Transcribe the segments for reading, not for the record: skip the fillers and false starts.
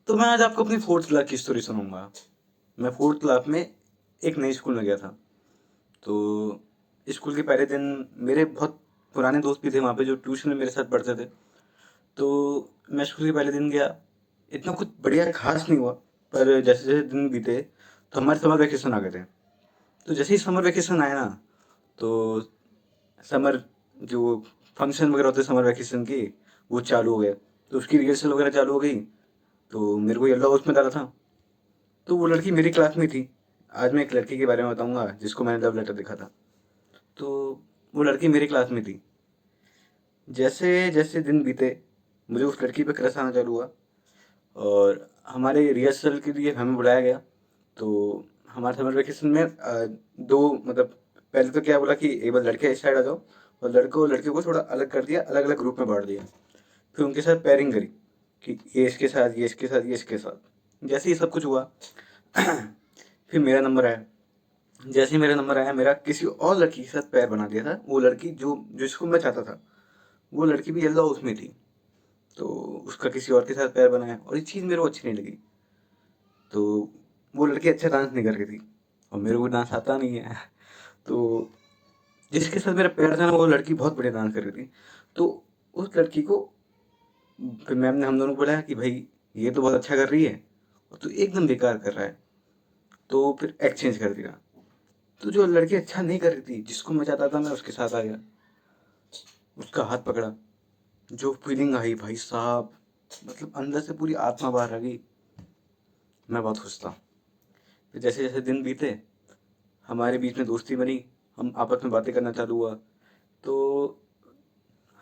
तो मैं आज आपको अपनी फोर्थ क्लास की स्टोरी सुनाऊंगा। मैं फोर्थ क्लास में एक नई स्कूल में गया था। तो स्कूल के पहले दिन मेरे बहुत पुराने दोस्त भी थे वहाँ पे जो ट्यूशन में मेरे साथ पढ़ते थे। तो मैं स्कूल के पहले दिन गया, इतना कुछ बढ़िया खास नहीं हुआ। पर जैसे जैसे दिन बीते तो हमारे समर वेकेशन आ गए थे। तो जैसे ही समर वेकेशन आया ना, तो समर जो फंक्शन वगैरह होते समर वेकेशन के, वो चालू हो गए। तो उसकी रिहर्सल वगैरह चालू हो गई। तो मेरे को येलो हाउस में डाला था। तो वो लड़की मेरी क्लास में थी। आज मैं एक लड़की के बारे में बताऊंगा जिसको मैंने लव लेटर लिखा था। तो वो लड़की मेरी क्लास में थी। जैसे जैसे दिन बीते मुझे उस लड़की पे क्रश आना चालू हुआ। और हमारे रिहर्सल के लिए हमें बुलाया गया। तो हमारे समर वेकेशन में दो मतलब पहले तो क्या बोला कि एक बार लड़के इस साइड आ जाओ, और लड़कों और लड़कियों को थोड़ा अलग कर दिया, अलग अलग ग्रुप में बांट दिया। फिर उनके साथ पेयरिंग करी कि ये इसके साथ, ये इसके साथ, ये इसके साथ। जैसे ही सब कुछ हुआ फिर मेरा नंबर आया। जैसे ही मेरा नंबर आया, मेरा किसी और लड़की के साथ पैर बना दिया था। वो लड़की जो जिसको मैं चाहता था, वो लड़की भी येलो हाउस में थी। तो उसका किसी और के साथ पैर बनाया, और ये चीज़ मेरे को अच्छी नहीं लगी। तो वो लड़की अच्छा डांस नहीं कर रही थी, और मेरे को डांस आता नहीं है। तो जिसके साथ मेरा पैर था ना, वो लड़की बहुत बढ़िया डांस कर रही थी। तो उस लड़की को फिर मैम ने हम दोनों को बोला कि भाई, ये तो बहुत अच्छा कर रही है और तू एकदम बेकार कर रहा है। तो फिर एक्सचेंज कर दिया। तो जो लड़की अच्छा नहीं कर रही थी, जिसको मैं चाहता था, मैं उसके साथ आ गया। उसका हाथ पकड़ा। जो फीलिंग आई भाई साहब, मतलब अंदर से पूरी आत्मा बाहर आ गई। मैं बहुत खुश था। फिर जैसे जैसे दिन बीते, हमारे बीच में दोस्ती बनी। हम आपस में बातें करना चालू हुआ। तो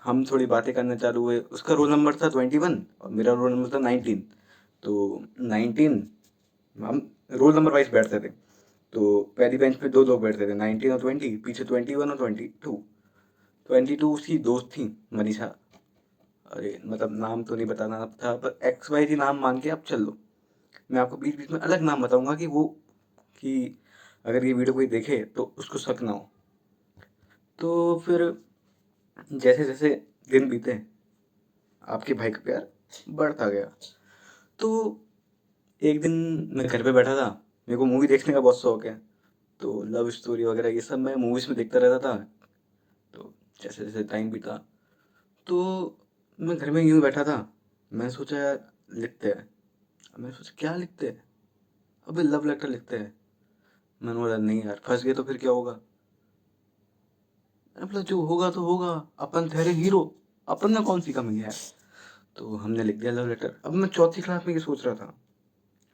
हम थोड़ी बातें करना चालू हुए। उसका रोल नंबर था 21 और मेरा रोल नंबर था 19। तो 19, हम रोल नंबर वाइज बैठते थे। तो पहली बेंच पे दो लोग बैठते थे, 19 और 20, पीछे 21 और 22। 22 उसकी दोस्त थी, मनीषा। अरे मतलब नाम तो नहीं बताना था, पर एक्स वाई जी नाम मान के आप चल लो। मैं आपको बीच बीच में अलग नाम बताऊंगा कि वो, कि अगर ये वीडियो कोई देखे तो उसको शक ना हो। तो फिर जैसे जैसे दिन बीते, आपके भाई का प्यार बढ़ता गया। तो एक दिन मैं घर पे बैठा था। मेरे को मूवी देखने का बहुत शौक है। तो लव स्टोरी वगैरह ये सब मैं मूवीज में देखता रहता था। तो जैसे जैसे टाइम बीता, तो मैं घर में यूं बैठा था। मैं सोचा यार, लिखते हैं। मैंने सोचा क्या लिखते हैं, अबे लव लेटर लिखते हैं। मैंने बोला नहीं यार, फंस गए तो फिर क्या होगा। मैंने बोला जो होगा तो होगा, अपन ठहरे हीरो, अपन में कौन सी कमी है। तो हमने लिख दिया लव लेटर। अब मैं चौथी क्लास में ये सोच रहा था,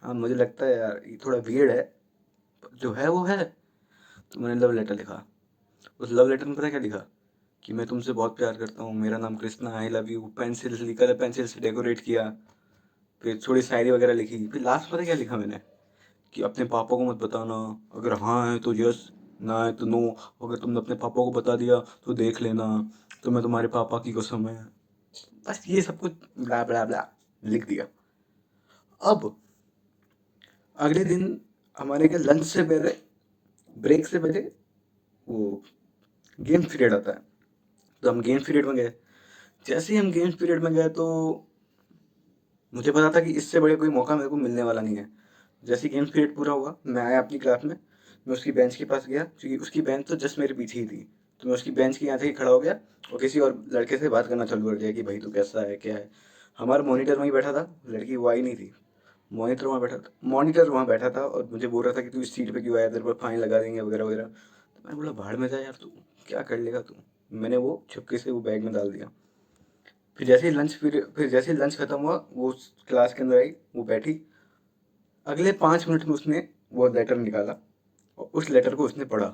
हाँ मुझे लगता है यार ये थोड़ा वियर्ड है, पर जो है वो है। तो मैंने लव लेटर लिखा। उस लव लेटर में पता है क्या लिखा, कि मैं तुमसे बहुत प्यार करता हूँ, मेरा नाम Krishna, I love you. Pencil से लिखा, पेंसिल से डेकोरेट किया। फिर थोड़ी शायरी वगैरह लिखी। फिर लास्ट पता है क्या लिखा मैंने, कि अपने पापा को मत बताना, अगर हाँ है तो यस, ना है तो नो। अगर तुमने अपने पापा को बता दिया तो देख लेना, तो मैं तुम्हारे पापा की कसम है। बस ये सब कुछ ब्ला ब्ला ब्ला लिख दिया। अब अगले दिन हमारे क्या लंच से पहले, ब्रेक से पहले, वो गेम पीरियड आता है। तो हम गेम पीरियड में गए। जैसे ही हम गेम्स पीरियड में गए, तो मुझे पता था कि इससे बड़े कोई मौका मेरे को मिलने वाला नहीं है। जैसे ही गेम्स पीरियड पूरा हुआ, मैं आया अपनी क्लास में। मैं उसकी बेंच के पास गया, क्योंकि उसकी बेंच तो जस्ट मेरे पीछे ही थी। तो मैं उसकी बेंच के यहाँ से ही खड़ा हो गया, और किसी और लड़के से बात करना चालू कर दिया कि भाई तू कैसा है, क्या है। हमारा मॉनिटर वहीं बैठा था, लड़की वो आई नहीं थी। मॉनिटर वहाँ बैठा था और मुझे बोल रहा था कि तू इस सीट पे क्यों आया, तेरे पर फाइन लगा देंगे वगैरह वगैरह। तो मैंने बोला भाड़ में जा यार, तू क्या कर लेगा तू। मैंने वो चुपके से वो बैग में डाल दिया। फिर जैसे ही लंच खत्म हुआ, वो क्लास के अंदर आई, वो बैठी। अगले 5 मिनट में उसने वो लेटर निकाला, और उस लेटर को उसने पढ़ा।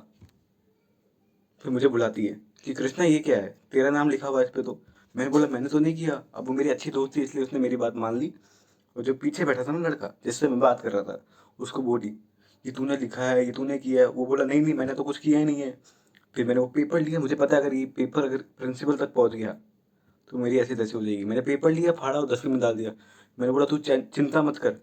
फिर मुझे बुलाती है कि कृष्णा ये क्या है, तेरा नाम लिखा हुआ है इस पे तो। मैंने बोला मैंने तो नहीं किया। अब वो मेरी अच्छी दोस्त थी, इसलिए उसने मेरी बात मान ली। और जो पीछे बैठा था ना लड़का जिससे मैं बात कर रहा था, उसको बोली ये तूने लिखा है, ये तूने किया है। वो बोला नहीं नहीं, मैंने तो कुछ किया ही नहीं है। फिर मैंने वो पेपर लिया। मुझे पता है अगर ये पेपर अगर प्रिंसिपल तक पहुंच गया तो मेरी ऐसी तैसी हो जाएगी। मैंने पेपर लिया, फाड़ा और डस्टबिन में डाल दिया। मैंने बोला तू चिंता मत कर,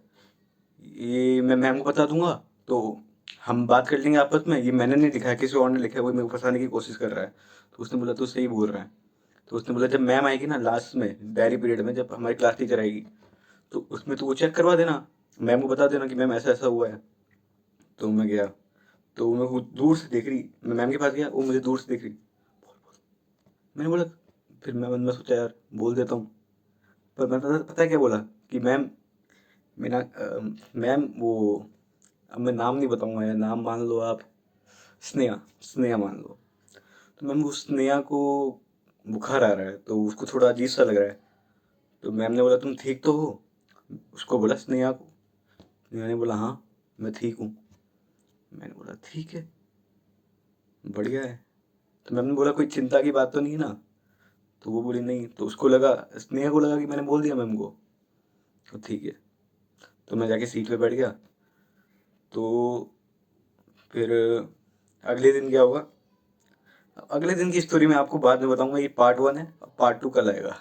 ये मैं मैम को बता दूंगा, तो हम बात कर लेंगे आपस में। ये मैंने नहीं लिखा है, किसी और ने लिखा है, वो मेरे को फंसाने की कोशिश कर रहा है। तो उसने बोला तू सही बोल रहा है। तो उसने बोला जब मैम आएगी ना लास्ट में, डायरी पीरियड में, जब हमारी क्लास टीचर आएगी, तो उसमें तो वो चेक करवा देना, मैम को बता देना कि मैम ऐसा ऐसा हुआ है। तो मैं गया, तो मैं वो दूर से देख रही, मैं मैम के पास गया, वो मुझे दूर से देख रही। मैंने बोला, फिर मैं सोचा यार बोल देता हूँ। पर मैं पता है क्या बोला कि मैम, मेरा मैम वो, अब मैं नाम नहीं बताऊंगा यार, नाम मान लो आप, स्नेहा, स्नेहा मान लो। तो मैम वो स्नेहा को बुखार आ रहा है, तो उसको थोड़ा अजीब सा लग रहा है। तो मैम ने बोला तुम ठीक तो हो? उसको बोला, स्नेहा को। स्नेहा ने बोला हाँ मैं ठीक हूँ। मैंने बोला ठीक है, बढ़िया है। तो मैम ने बोला कोई चिंता की बात तो नहीं है ना? तो वो बोली नहीं। तो उसको लगा, स्नेहा को लगा कि मैंने बोल दिया मैम को। तो ठीक है। तो मैं जाके सीट पे बैठ गया। तो फिर अगले दिन क्या हुआ, अगले दिन की स्टोरी मैं आपको बाद में बताऊंगा। ये पार्ट 1 है, पार्ट 2 कल आएगा।